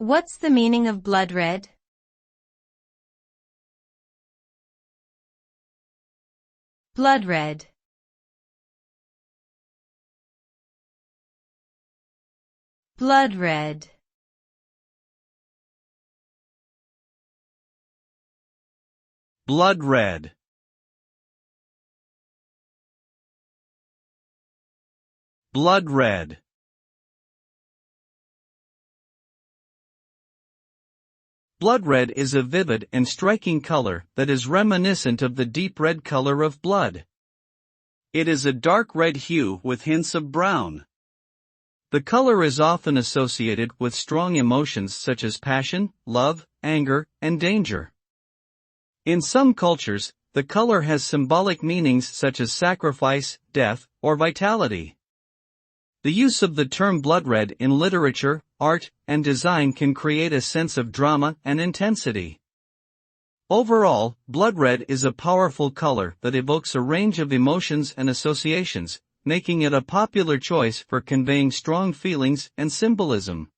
What's the meaning of blood red? Blood red. Blood red. Blood red. Blood red. Blood red is a vivid and striking color that is reminiscent of the deep red color of blood. It is a dark red hue with hints of brown. The color is often associated with strong emotions such as passion, love, anger, and danger. In some cultures, the color has symbolic meanings such as sacrifice, death, or vitality. The use of the term blood red in literature, art, and design can create a sense of drama and intensity. Overall, blood red is a powerful color that evokes a range of emotions and associations, making it a popular choice for conveying strong feelings and symbolism.